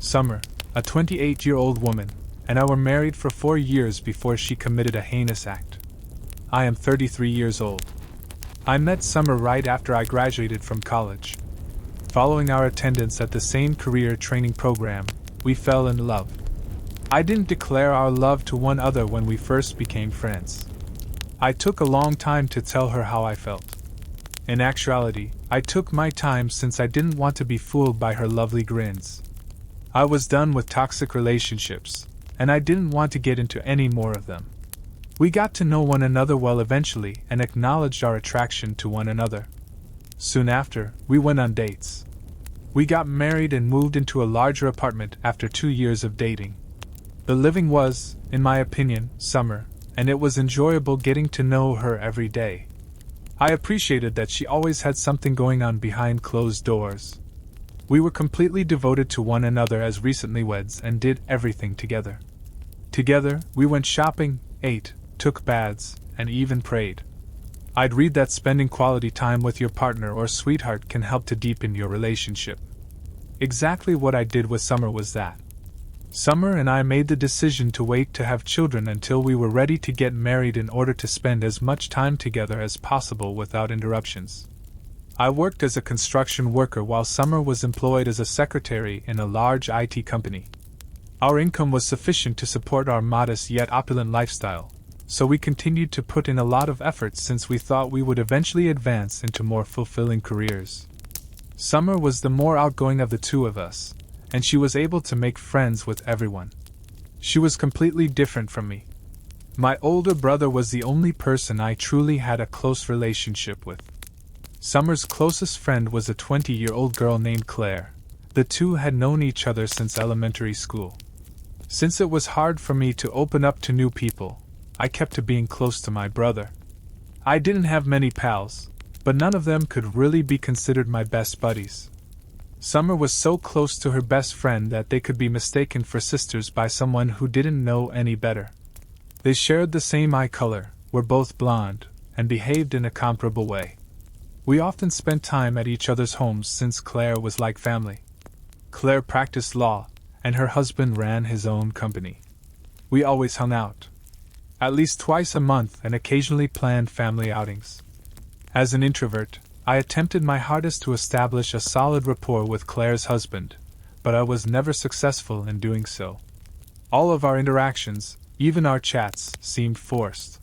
Summer, a 28-year-old woman, and I were married for 4 years before she committed a heinous act. I am 33 years old. I met Summer right after I graduated from college. Following our attendance at the same career training program, we fell in love. I didn't declare our love to one another when we first became friends. I took a long time to tell her how I felt. In actuality, I took my time since I didn't want to be fooled by her lovely grins. I was done with toxic relationships, and I didn't want to get into any more of them. We got to know one another well eventually and acknowledged our attraction to one another. Soon after, we went on dates. We got married and moved into a larger apartment after 2 years of dating. The living was, in my opinion, summer, and it was enjoyable getting to know her every day. I appreciated that she always had something going on behind closed doors. We were completely devoted to one another as recently weds and did everything together. Together, we went shopping, ate, took baths, and even prayed. I'd read that spending quality time with your partner or sweetheart can help to deepen your relationship. Exactly what I did with Summer was that. Summer and I made the decision to wait to have children until we were ready to get married in order to spend as much time together as possible without interruptions. I worked as a construction worker while Summer was employed as a secretary in a large IT company. Our income was sufficient to support our modest yet opulent lifestyle, so we continued to put in a lot of effort since we thought we would eventually advance into more fulfilling careers. Summer was the more outgoing of the two of us, and she was able to make friends with everyone. She was completely different from me. My older brother was the only person I truly had a close relationship with. Summer's closest friend was a 20-year-old girl named Claire. The two had known each other since elementary school. Since it was hard for me to open up to new people, I kept to being close to my brother. I didn't have many pals, but none of them could really be considered my best buddies. Summer was so close to her best friend that they could be mistaken for sisters by someone who didn't know any better. They shared the same eye color, were both blonde, and behaved in a comparable way. We often spent time at each other's homes since Claire was like family. Claire practiced law, and her husband ran his own company. We always hung out. At least twice a month and occasionally planned family outings. As an introvert, I attempted my hardest to establish a solid rapport with Claire's husband, but I was never successful in doing so. All of our interactions, even our chats, seemed forced.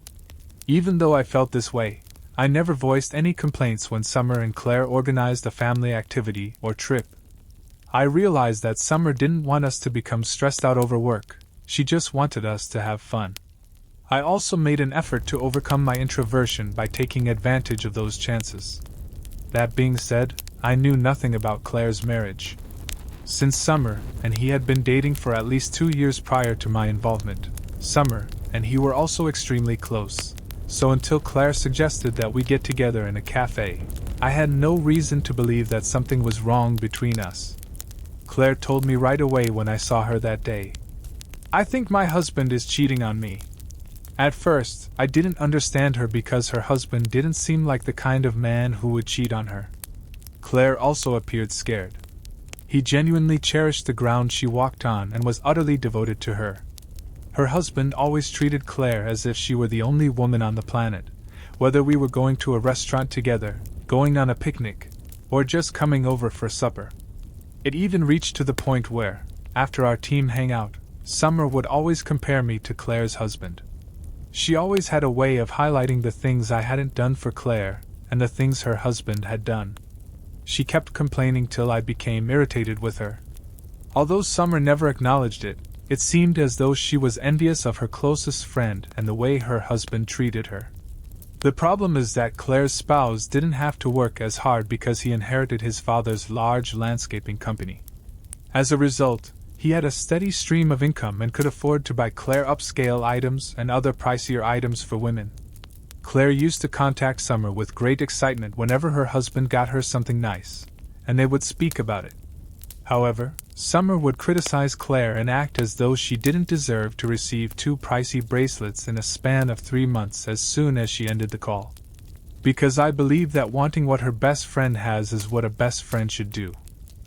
Even though I felt this way, I never voiced any complaints when Summer and Claire organized a family activity or trip. I realized that Summer didn't want us to become stressed out over work, she just wanted us to have fun. I also made an effort to overcome my introversion by taking advantage of those chances. That being said, I knew nothing about Claire's marriage. Since Summer and he had been dating for at least 2 years prior to my involvement, Summer and he were also extremely close. So until Claire suggested that we get together in a cafe, I had no reason to believe that something was wrong between us. Claire told me right away when I saw her that day. "I think my husband is cheating on me." At first, I didn't understand her because her husband didn't seem like the kind of man who would cheat on her. Claire also appeared scared. He genuinely cherished the ground she walked on and was utterly devoted to her. Her husband always treated Claire as if she were the only woman on the planet, whether we were going to a restaurant together, going on a picnic, or just coming over for supper. It even reached to the point where, after our team hangout, Summer would always compare me to Claire's husband. She always had a way of highlighting the things I hadn't done for Claire, and the things her husband had done. She kept complaining till I became irritated with her. Although Summer never acknowledged it, it seemed as though she was envious of her closest friend and the way her husband treated her. The problem is that Claire's spouse didn't have to work as hard because he inherited his father's large landscaping company. As a result, he had a steady stream of income and could afford to buy Claire upscale items and other pricier items for women. Claire used to contact Summer with great excitement whenever her husband got her something nice, and they would speak about it. However, Summer would criticize Claire and act as though she didn't deserve to receive 2 pricey bracelets in a span of 3 months as soon as she ended the call. Because I believe that wanting what her best friend has is what a best friend should do,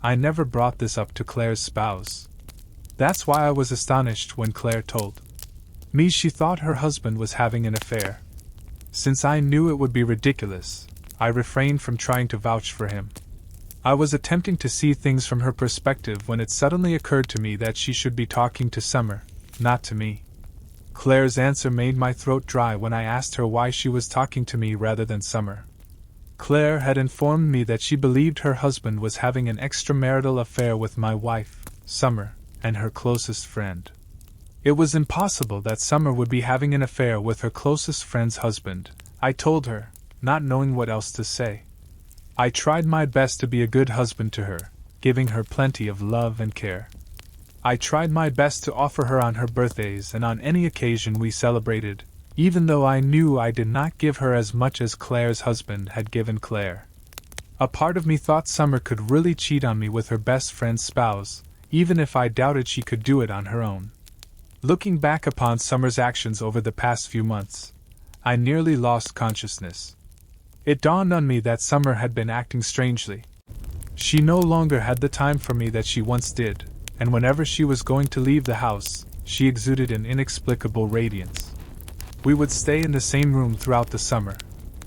I never brought this up to Claire's spouse. That's why I was astonished when Claire told me she thought her husband was having an affair. Since I knew it would be ridiculous, I refrained from trying to vouch for him. I was attempting to see things from her perspective when it suddenly occurred to me that she should be talking to Summer, not to me. Claire's answer made my throat dry when I asked her why she was talking to me rather than Summer. Claire had informed me that she believed her husband was having an extramarital affair with my wife, Summer, and her closest friend. It was impossible that Summer would be having an affair with her closest friend's husband, I told her, not knowing what else to say. I tried my best to be a good husband to her, giving her plenty of love and care. I tried my best to offer her on her birthdays and on any occasion we celebrated, even though I knew I did not give her as much as Claire's husband had given Claire. A part of me thought Summer could really cheat on me with her best friend's spouse, even if I doubted she could do it on her own. Looking back upon Summer's actions over the past few months, I nearly lost consciousness. It dawned on me that Summer had been acting strangely. She no longer had the time for me that she once did, and whenever she was going to leave the house, she exuded an inexplicable radiance. We would stay in the same room throughout the summer,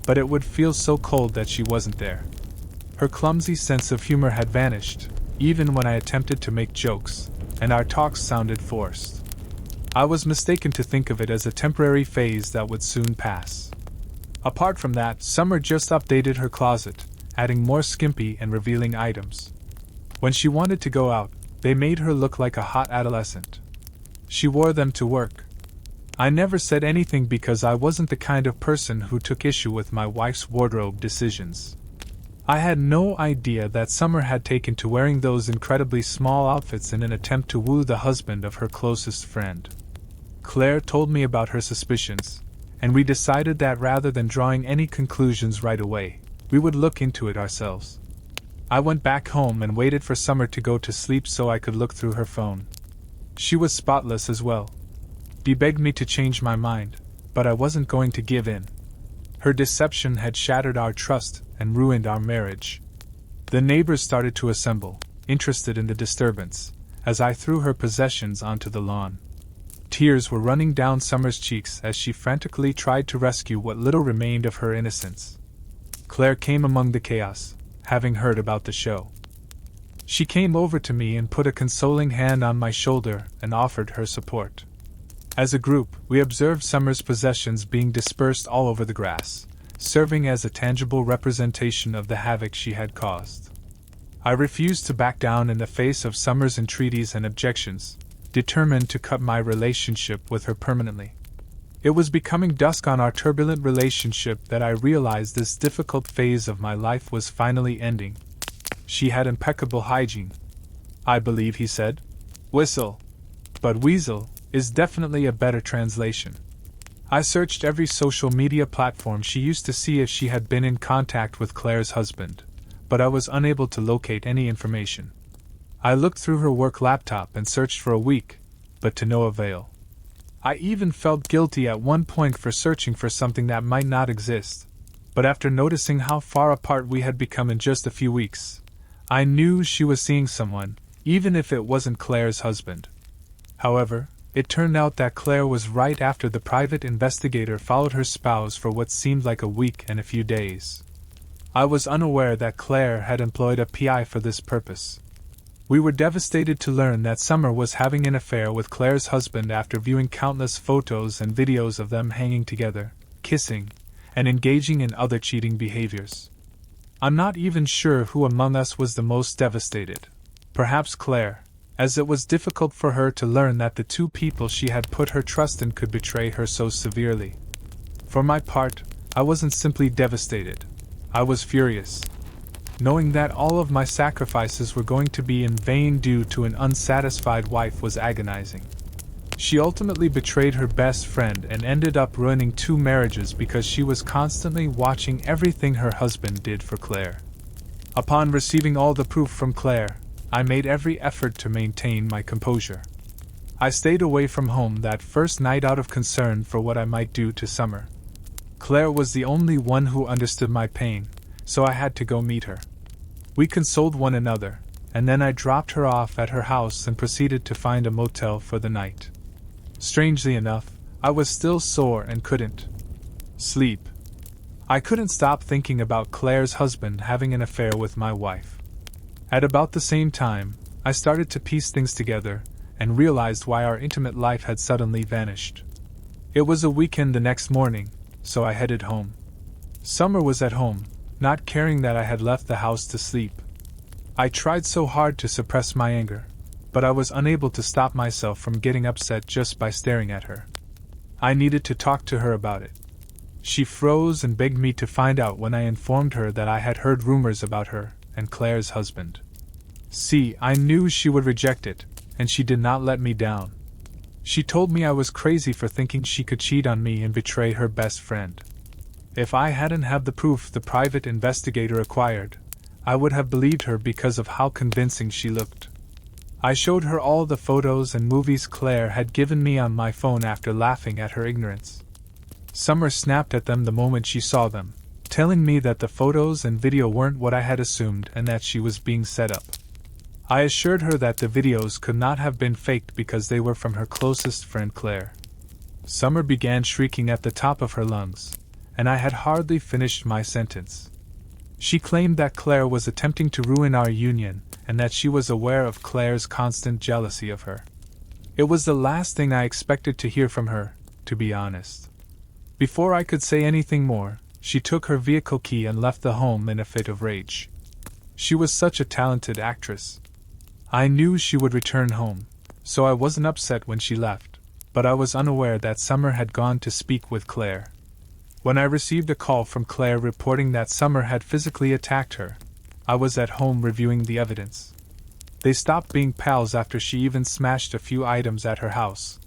but it would feel so cold that she wasn't there. Her clumsy sense of humor had vanished, even when I attempted to make jokes, and our talks sounded forced. I was mistaken to think of it as a temporary phase that would soon pass. Apart from that, Summer just updated her closet, adding more skimpy and revealing items. When she wanted to go out, they made her look like a hot adolescent. She wore them to work. I never said anything because I wasn't the kind of person who took issue with my wife's wardrobe decisions. I had no idea that Summer had taken to wearing those incredibly small outfits in an attempt to woo the husband of her closest friend. Claire told me about her suspicions, and we decided that rather than drawing any conclusions right away, we would look into it ourselves. I went back home and waited for Summer to go to sleep so I could look through her phone. She was spotless as well. She begged me to change my mind, but I wasn't going to give in. Her deception had shattered our trust and ruined our marriage. The neighbors started to assemble, interested in the disturbance, as I threw her possessions onto the lawn. Tears were running down Summer's cheeks as she frantically tried to rescue what little remained of her innocence. Claire came among the chaos, having heard about the show. She came over to me and put a consoling hand on my shoulder and offered her support. As a group, we observed Summer's possessions being dispersed all over the grass, serving as a tangible representation of the havoc she had caused. I refused to back down in the face of Summer's entreaties and objections, determined to cut my relationship with her permanently. It was becoming dusk on our turbulent relationship that I realized this difficult phase of my life was finally ending. She had impeccable hygiene, I believe he said. Whistle. But weasel is definitely a better translation. I searched every social media platform she used to see if she had been in contact with Claire's husband, but I was unable to locate any information. I looked through her work laptop and searched for a week, but to no avail. I even felt guilty at one point for searching for something that might not exist, but after noticing how far apart we had become in just a few weeks, I knew she was seeing someone, even if it wasn't Claire's husband. However, it turned out that Claire was right after the private investigator followed her spouse for what seemed like a week and a few days. I was unaware that Claire had employed a PI for this purpose. We were devastated to learn that Summer was having an affair with Claire's husband after viewing countless photos and videos of them hanging together, kissing, and engaging in other cheating behaviors. I'm not even sure who among us was the most devastated. Perhaps Claire, as it was difficult for her to learn that the two people she had put her trust in could betray her so severely. For my part, I wasn't simply devastated. I was furious. Knowing that all of my sacrifices were going to be in vain due to an unsatisfied wife was agonizing. She ultimately betrayed her best friend and ended up ruining 2 marriages because she was constantly watching everything her husband did for Claire. Upon receiving all the proof from Claire, I made every effort to maintain my composure. I stayed away from home that first night out of concern for what I might do to Summer. Claire was the only one who understood my pain, so I had to go meet her. We consoled one another, and then I dropped her off at her house and proceeded to find a motel for the night. Strangely enough, I was still sore and couldn't sleep. I couldn't stop thinking about Claire's husband having an affair with my wife. At about the same time, I started to piece things together and realized why our intimate life had suddenly vanished. It was a weekend the next morning, so I headed home. Summer was at home, not caring that I had left the house to sleep. I tried so hard to suppress my anger, but I was unable to stop myself from getting upset just by staring at her. I needed to talk to her about it. She froze and begged me to find out when I informed her that I had heard rumors about her and Claire's husband. See, I knew she would reject it, and she did not let me down. She told me I was crazy for thinking she could cheat on me and betray her best friend. If I hadn't had the proof the private investigator acquired, I would have believed her because of how convincing she looked. I showed her all the photos and movies Claire had given me on my phone after laughing at her ignorance. Summer snapped at them the moment she saw them, telling me that the photos and video weren't what I had assumed and that she was being set up. I assured her that the videos could not have been faked because they were from her closest friend Claire. Summer began shrieking at the top of her lungs, and I had hardly finished my sentence. She claimed that Claire was attempting to ruin our union and that she was aware of Claire's constant jealousy of her. It was the last thing I expected to hear from her, to be honest. Before I could say anything more, she took her vehicle key and left the home in a fit of rage. She was such a talented actress. I knew she would return home, so I wasn't upset when she left, but I was unaware that Summer had gone to speak with Claire. When I received a call from Claire reporting that Summer had physically attacked her, I was at home reviewing the evidence. They stopped being pals after she even smashed a few items at her house.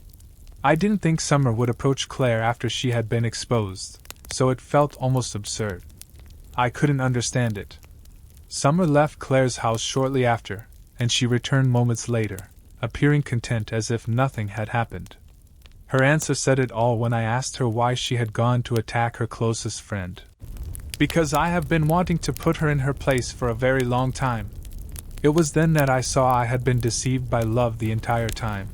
I didn't think Summer would approach Claire after she had been exposed, so it felt almost absurd. I couldn't understand it. Summer left Claire's house shortly after, and she returned moments later, appearing content as if nothing had happened. Her answer said it all when I asked her why she had gone to attack her closest friend. Because I have been wanting to put her in her place for a very long time. It was then that I saw I had been deceived by love the entire time.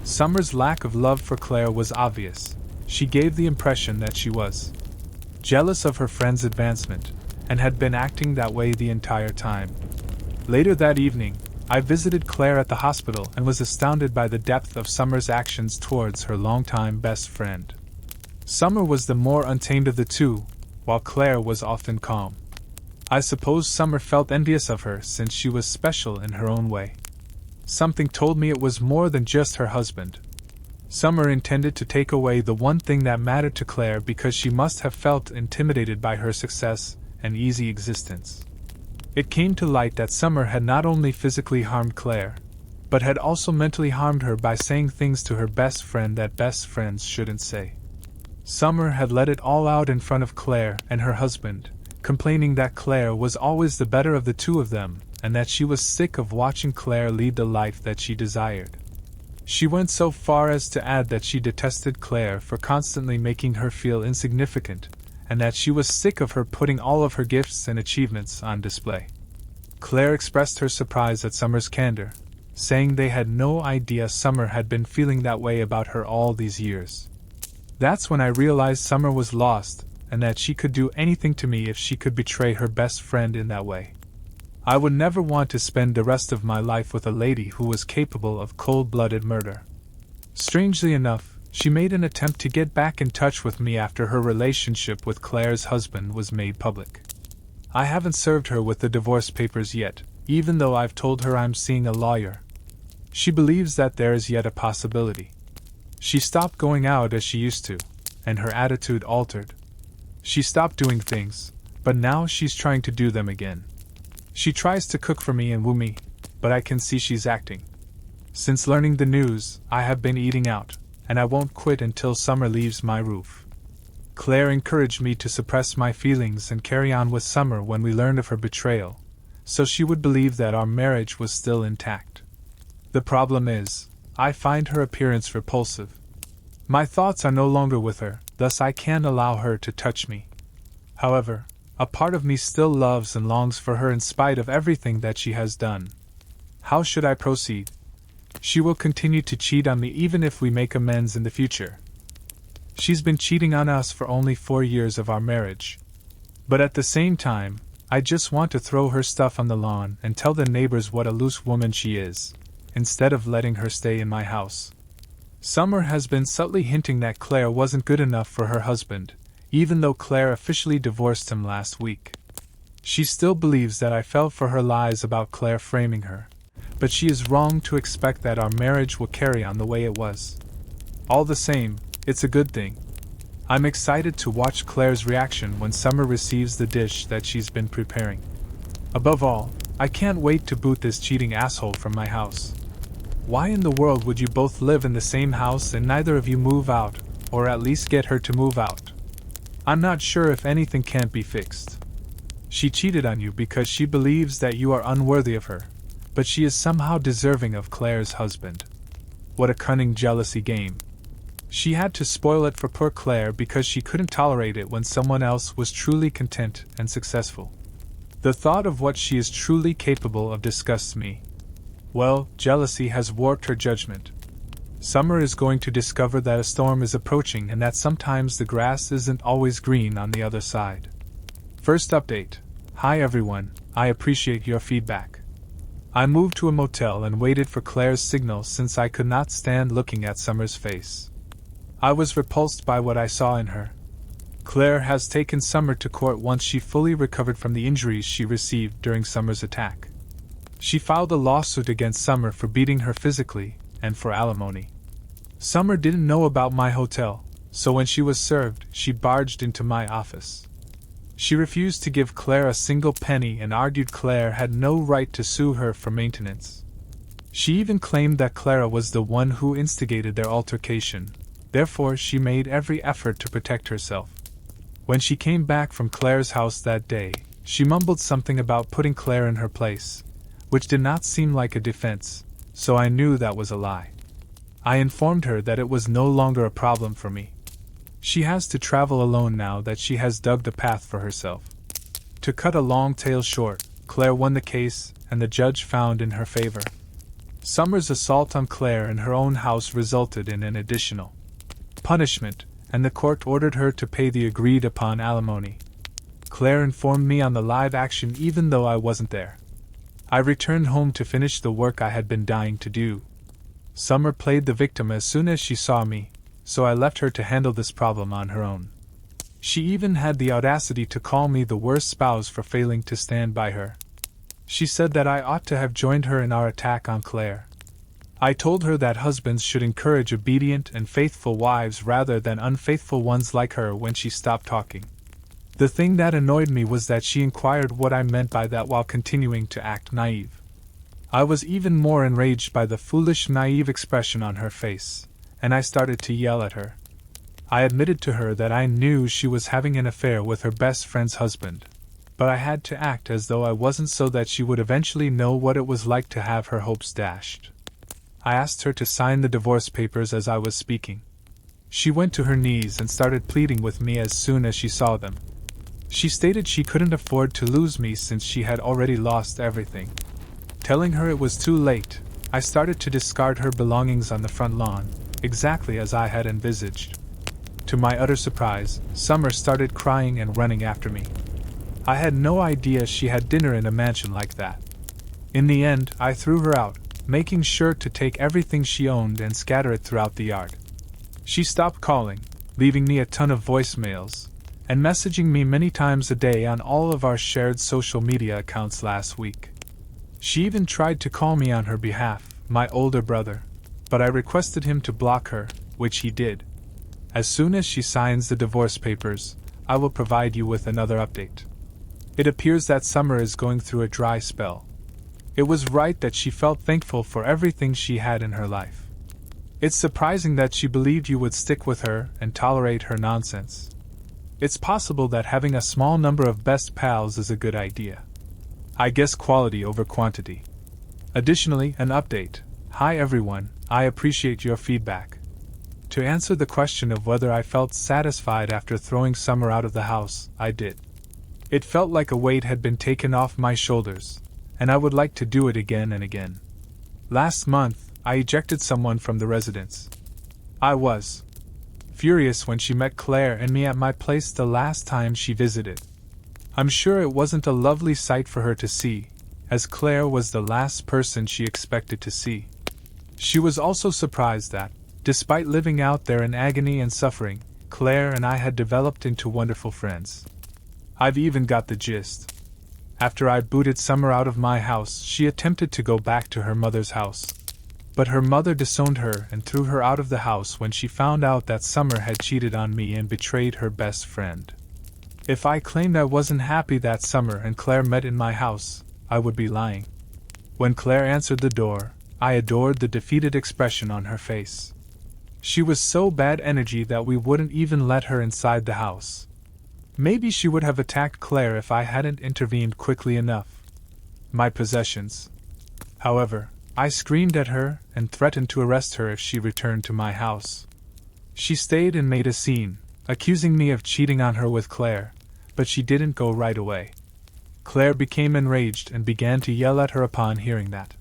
Summer's lack of love for Claire was obvious. She gave the impression that she was jealous of her friend's advancement, and had been acting that way the entire time. Later that evening, I visited Claire at the hospital and was astounded by the depth of Summer's actions towards her longtime best friend. Summer was the more untamed of the two, while Claire was often calm. I suppose Summer felt envious of her since she was special in her own way. Something told me it was more than just her husband. Summer intended to take away the one thing that mattered to Claire because she must have felt intimidated by her success and easy existence. It came to light that Summer had not only physically harmed Claire, but had also mentally harmed her by saying things to her best friend that best friends shouldn't say. Summer had let it all out in front of Claire and her husband, complaining that Claire was always the better of the two of them, and that she was sick of watching Claire lead the life that she desired. She went so far as to add that she detested Claire for constantly making her feel insignificant, and that she was sick of her putting all of her gifts and achievements on display. Claire expressed her surprise at Summer's candor, saying they had no idea Summer had been feeling that way about her all these years. That's when I realized Summer was lost, and that she could do anything to me if she could betray her best friend in that way. I would never want to spend the rest of my life with a lady who was capable of cold-blooded murder. Strangely enough, she made an attempt to get back in touch with me after her relationship with Claire's husband was made public. I haven't served her with the divorce papers yet, even though I've told her I'm seeing a lawyer. She believes that there is yet a possibility. She stopped going out as she used to, and her attitude altered. She stopped doing things, but now she's trying to do them again. She tries to cook for me and woo me, but I can see she's acting. Since learning the news, I have been eating out, and I won't quit until Summer leaves my roof. Claire encouraged me to suppress my feelings and carry on with Summer when we learned of her betrayal, so she would believe that our marriage was still intact. The problem is, I find her appearance repulsive. My thoughts are no longer with her, thus I can't allow her to touch me. However, a part of me still loves and longs for her in spite of everything that she has done, How should I proceed? She will continue to cheat on me even if we make amends in the future. She's been cheating on us for only 4 years of our marriage. But at the same time, I just want to throw her stuff on the lawn and tell the neighbors what a loose woman she is, instead of letting her stay in my house. Summer has been subtly hinting that Claire wasn't good enough for her husband, even though Claire officially divorced him last week. She still believes that I fell for her lies about Claire framing her, but she is wrong to expect that our marriage will carry on the way it was. All the same, it's a good thing. I'm excited to watch Claire's reaction when Summer receives the dish that she's been preparing. Above all, I can't wait to boot this cheating asshole from my house. Why in the world would you both live in the same house and neither of you move out, or at least get her to move out? I'm not sure if anything can't be fixed. She cheated on you because she believes that you are unworthy of her, but she is somehow deserving of Claire's husband. What a cunning jealousy game. She had to spoil it for poor Claire because she couldn't tolerate it when someone else was truly content and successful. The thought of what she is truly capable of disgusts me. Well, jealousy has warped her judgment. Summer is going to discover that a storm is approaching and that sometimes the grass isn't always green on the other side. First update. Hi everyone, I appreciate your feedback. I moved to a motel and waited for Claire's signal since I could not stand looking at Summer's face. I was repulsed by what I saw in her. Claire has taken Summer to court once she fully recovered from the injuries she received during Summer's attack. She filed a lawsuit against Summer for beating her physically, and for alimony. Summer didn't know about my hotel, so when she was served, she barged into my office. She refused to give Claire a single penny and argued Claire had no right to sue her for maintenance. She even claimed that Clara was the one who instigated their altercation, therefore she made every effort to protect herself. When she came back from Claire's house that day, she mumbled something about putting Claire in her place, which did not seem like a defense, so I knew that was a lie. I informed her that it was no longer a problem for me. She has to travel alone now that she has dug the path for herself. To cut a long tale short, Claire won the case, and the judge found in her favor. Summer's assault on Claire in her own house resulted in an additional punishment, and the court ordered her to pay the agreed-upon alimony. Claire informed me on the live action even though I wasn't there. I returned home to finish the work I had been dying to do. Summer played the victim as soon as she saw me, so I left her to handle this problem on her own. She even had the audacity to call me the worst spouse for failing to stand by her. She said that I ought to have joined her in our attack on Claire. I told her that husbands should encourage obedient and faithful wives rather than unfaithful ones like her when she stopped talking. The thing that annoyed me was that she inquired what I meant by that while continuing to act naive. I was even more enraged by the foolish, naive expression on her face, and I started to yell at her. I admitted to her that I knew she was having an affair with her best friend's husband, but I had to act as though I wasn't so that she would eventually know what it was like to have her hopes dashed. I asked her to sign the divorce papers as I was speaking. She went to her knees and started pleading with me as soon as she saw them. She stated she couldn't afford to lose me since she had already lost everything. Telling her it was too late, I started to discard her belongings on the front lawn, exactly as I had envisaged. To my utter surprise, Summer started crying and running after me. I had no idea she had dinner in a mansion like that. In the end, I threw her out, making sure to take everything she owned and scatter it throughout the yard. She stopped calling, leaving me a ton of voicemails, and messaging me many times a day on all of our shared social media accounts last week. She even tried to call me on her behalf, my older brother, but I requested him to block her, which he did. As soon as she signs the divorce papers, I will provide you with another update. It appears that Summer is going through a dry spell. It was right that she felt thankful for everything she had in her life. It's surprising that she believed you would stick with her and tolerate her nonsense. It's possible that having a small number of best pals is a good idea. I guess quality over quantity. Additionally, an update. Hi everyone, I appreciate your feedback. To answer the question of whether I felt satisfied after throwing Summer out of the house, I did. It felt like a weight had been taken off my shoulders, and I would like to do it again and again. Last month, I ejected someone from the residence. I was furious when she met Claire and me at my place the last time she visited. I'm sure it wasn't a lovely sight for her to see, as Claire was the last person she expected to see. She was also surprised that, despite living out there in agony and suffering, Claire and I had developed into wonderful friends. I've even got the gist. After I booted Summer out of my house, she attempted to go back to her mother's house. But her mother disowned her and threw her out of the house when she found out that Summer had cheated on me and betrayed her best friend. If I claimed I wasn't happy that Summer and Claire met in my house, I would be lying. When Claire answered the door, I adored the defeated expression on her face. She was so bad energy that we wouldn't even let her inside the house. Maybe she would have attacked Claire if I hadn't intervened quickly enough. My possessions. However, I screamed at her and threatened to arrest her if she returned to my house. She stayed and made a scene, accusing me of cheating on her with Claire, but she didn't go right away. Claire became enraged and began to yell at her upon hearing that.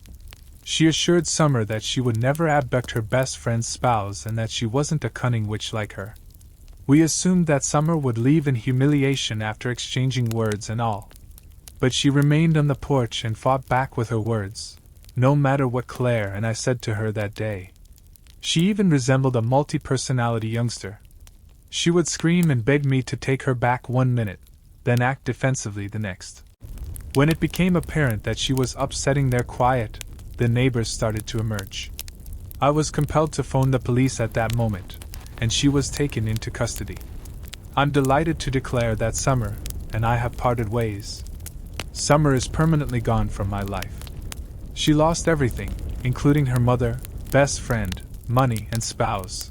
She assured Summer that she would never abduct her best friend's spouse and that she wasn't a cunning witch like her. We assumed that Summer would leave in humiliation after exchanging words and all. But she remained on the porch and fought back with her words, no matter what Claire and I said to her that day. She even resembled a multi-personality youngster. She would scream and beg me to take her back 1 minute, then act defensively the next. When it became apparent that she was upsetting their quiet, the neighbors started to emerge. I was compelled to phone the police at that moment, and she was taken into custody. I'm delighted to declare that Summer and I have parted ways. Summer is permanently gone from my life. She lost everything, including her mother, best friend, money, and spouse.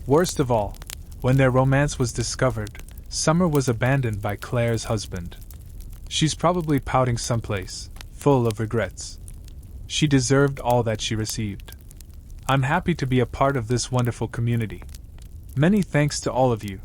Worst of all, when their romance was discovered, Summer was abandoned by Claire's husband. She's probably pouting someplace, full of regrets. She deserved all that she received. I'm happy to be a part of this wonderful community. Many thanks to all of you.